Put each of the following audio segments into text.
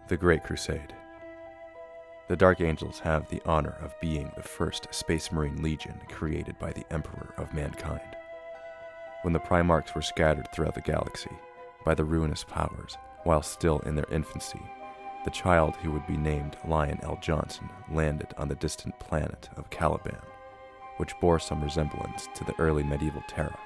The Great Crusade. The Dark Angels have the honor of being the first Space Marine Legion created by the Emperor of mankind. When the Primarchs were scattered throughout the galaxy by the ruinous powers while still in their infancy, the child who would be named Lion L. Johnson landed on the distant planet of Caliban, which bore some resemblance to the early medieval Terra.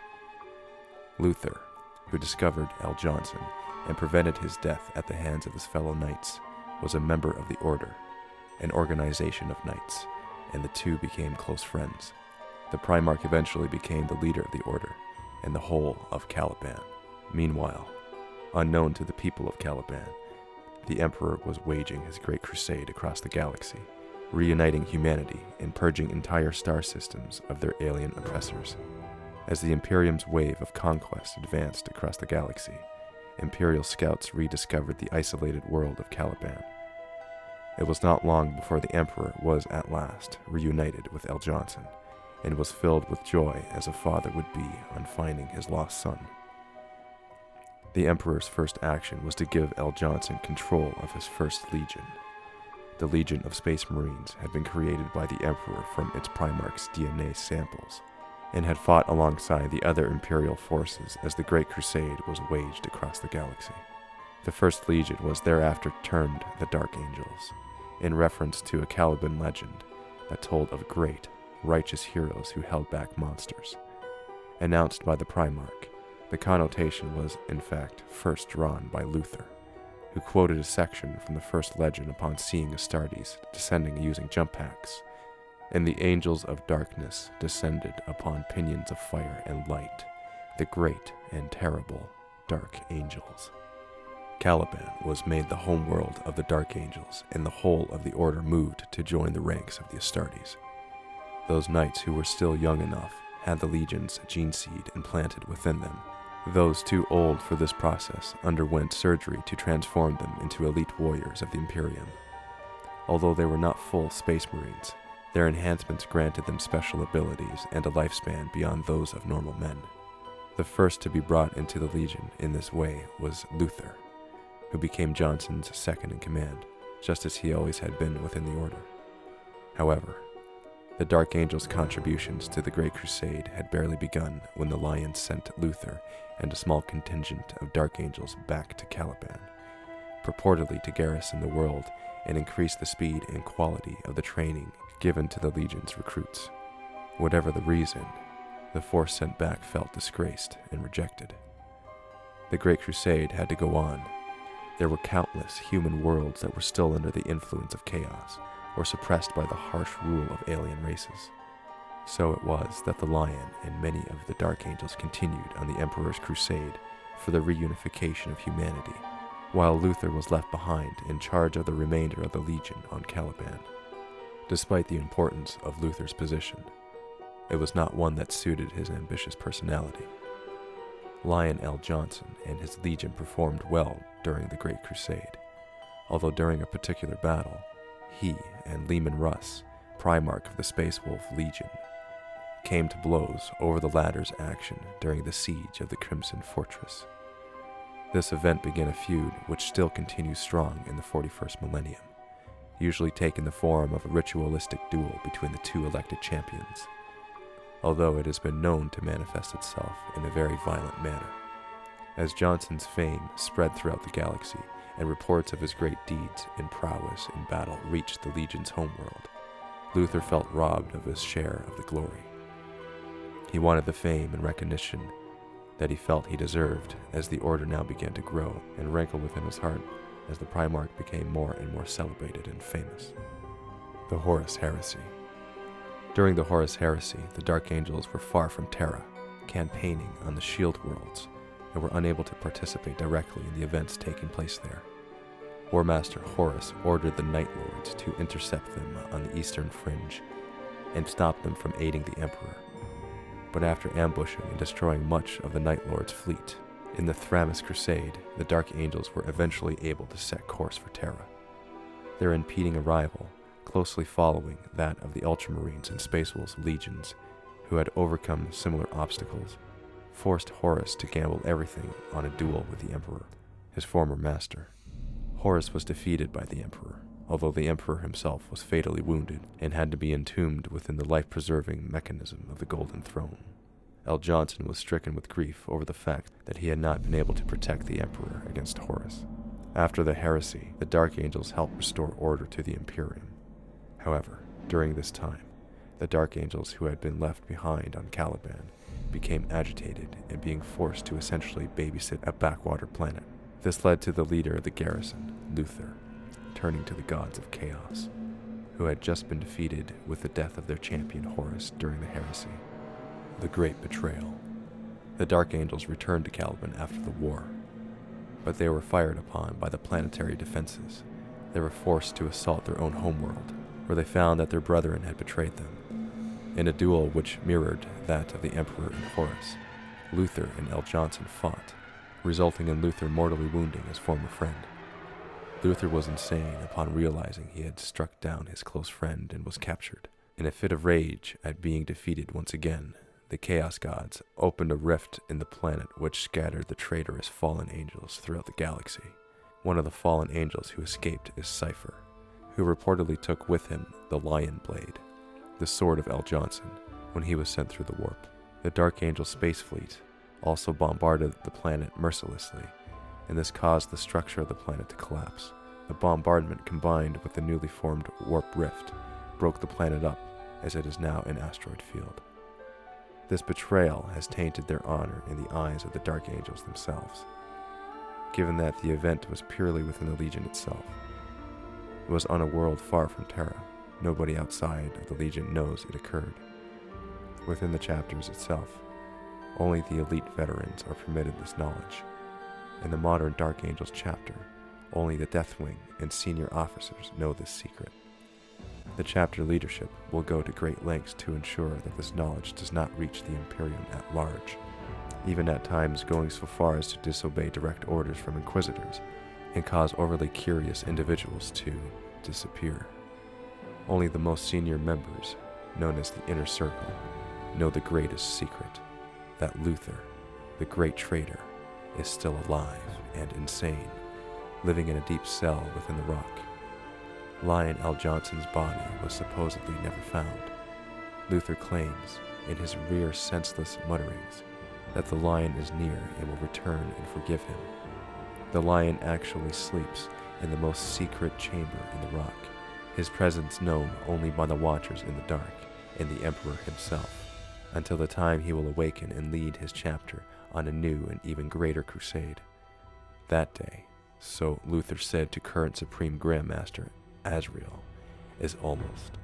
Luther, who discovered L. Johnson and prevented his death at the hands of his fellow knights, was a member of the Order, an organization of knights, and the two became close friends. The Primarch eventually became the leader of the Order and the whole of Caliban. Meanwhile, unknown to the people of Caliban, the Emperor was waging his great crusade across the galaxy, reuniting humanity and purging entire star systems of their alien oppressors. As the Imperium's wave of conquest advanced across the galaxy, Imperial scouts rediscovered the isolated world of Caliban. It was not long before the Emperor was at last reunited with L. Johnson, and was filled with joy as a father would be on finding his lost son. The Emperor's first action was to give L. Johnson control of his first legion. The Legion of Space Marines had been created by the Emperor from its Primarch's DNA samples, and had fought alongside the other Imperial forces as the Great Crusade was waged across the galaxy. The First Legion was thereafter termed the Dark Angels, in reference to a Caliban legend that told of great, righteous heroes who held back monsters. Announced by the Primarch, the connotation was, in fact, first drawn by Luther, who quoted a section from the First Legend upon seeing Astartes descending using jump packs. And the angels of darkness descended upon pinions of fire and light, the great and terrible Dark Angels. Caliban was made the homeworld of the Dark Angels, and the whole of the Order moved to join the ranks of the Astartes. Those knights who were still young enough had the Legion's gene seed implanted within them. Those too old for this process underwent surgery to transform them into elite warriors of the Imperium. Although they were not full Space Marines, their enhancements granted them special abilities and a lifespan beyond those of normal men. The first to be brought into the Legion in this way was Luther, who became Johnson's second-in-command, just as he always had been within the Order. However, the Dark Angels' contributions to the Great Crusade had barely begun when the Lion sent Luther and a small contingent of Dark Angels back to Caliban, purportedly to garrison the world and increase the speed and quality of the training given to the Legion's recruits. Whatever the reason, the force sent back felt disgraced and rejected. The Great Crusade had to go on. There were countless human worlds that were still under the influence of chaos, or suppressed by the harsh rule of alien races. So it was that the Lion and many of the Dark Angels continued on the Emperor's crusade for the reunification of humanity, while Luther was left behind in charge of the remainder of the Legion on Caliban. Despite the importance of Luther's position, it was not one that suited his ambitious personality. Lion L. Johnson and his Legion performed well during the Great Crusade, although during a particular battle, he and Lehman Russ, Primarch of the Space Wolf Legion, came to blows over the latter's action during the siege of the Crimson Fortress. This event began a feud which still continues strong in the 41st millennium, usually taking the form of a ritualistic duel between the two elected champions, although it has been known to manifest itself in a very violent manner. As Johnson's fame spread throughout the galaxy and reports of his great deeds and prowess in battle reached the Legion's homeworld, Luther felt robbed of his share of the glory. He wanted the fame and recognition that he felt he deserved as the Order now began to grow and rankle within his heart as the Primarch became more and more celebrated and famous. The Horus heresy. During the Horus heresy, the Dark Angels were far from Terra, campaigning on the Shield Worlds, and were unable to participate directly in the events taking place there. War Master Horus ordered the Night Lords to intercept them on the eastern fringe and stop them from aiding the Emperor. But after ambushing and destroying much of the Night Lord's fleet, in the Thramis Crusade, the Dark Angels were eventually able to set course for Terra. Their impending arrival, closely following that of the Ultramarines and Space Wolves legions, who had overcome similar obstacles, forced Horus to gamble everything on a duel with the Emperor, his former master. Horus was defeated by the Emperor, although the Emperor himself was fatally wounded and had to be entombed within the life-preserving mechanism of the Golden Throne. L. Johnson was stricken with grief over the fact that he had not been able to protect the Emperor against Horus. After the heresy, the Dark Angels helped restore order to the Imperium. However, during this time, the Dark Angels who had been left behind on Caliban became agitated and being forced to essentially babysit a backwater planet. This led to the leader of the garrison, Luther, turning to the gods of chaos, who had just been defeated with the death of their champion Horus during the heresy. The Great Betrayal. The Dark Angels returned to Caliban after the war, but they were fired upon by the planetary defenses. They were forced to assault their own homeworld, where they found that their brethren had betrayed them. In a duel which mirrored that of the Emperor and Horus, Luther and L. Johnson fought, resulting in Luther mortally wounding his former friend. Luther was insane upon realizing he had struck down his close friend and was captured. In a fit of rage at being defeated once again, the Chaos Gods opened a rift in the planet which scattered the traitorous fallen angels throughout the galaxy. One of the fallen angels who escaped is Cypher, who reportedly took with him the Lion Blade, the sword of L. Johnson, when he was sent through the warp. The Dark Angel space fleet also bombarded the planet mercilessly, and this caused the structure of the planet to collapse. The bombardment, combined with the newly formed warp rift, broke the planet up as it is now an asteroid field. This betrayal has tainted their honor in the eyes of the Dark Angels themselves, given that the event was purely within the Legion itself. It was on a world far from Terra. Nobody outside of the Legion knows it occurred. Within the chapters itself, only the elite veterans are permitted this knowledge. In the modern Dark Angels chapter, only the Deathwing and senior officers know this secret. The chapter leadership will go to great lengths to ensure that this knowledge does not reach the Imperium at large, even at times going so far as to disobey direct orders from Inquisitors and cause overly curious individuals to disappear. Only the most senior members, known as the Inner Circle, know the greatest secret, that Luther, the great traitor, is still alive and insane, living in a deep cell within the rock. Lion L. Johnson's body was supposedly never found. Luther claims, in his rare senseless mutterings, that the lion is near and will return and forgive him. The lion actually sleeps in the most secret chamber in the rock, his presence known only by the Watchers in the dark and the Emperor himself, until the time he will awaken and lead his chapter on a new and even greater crusade. That day, so Luther said to current Supreme Grandmaster Azrael, is almost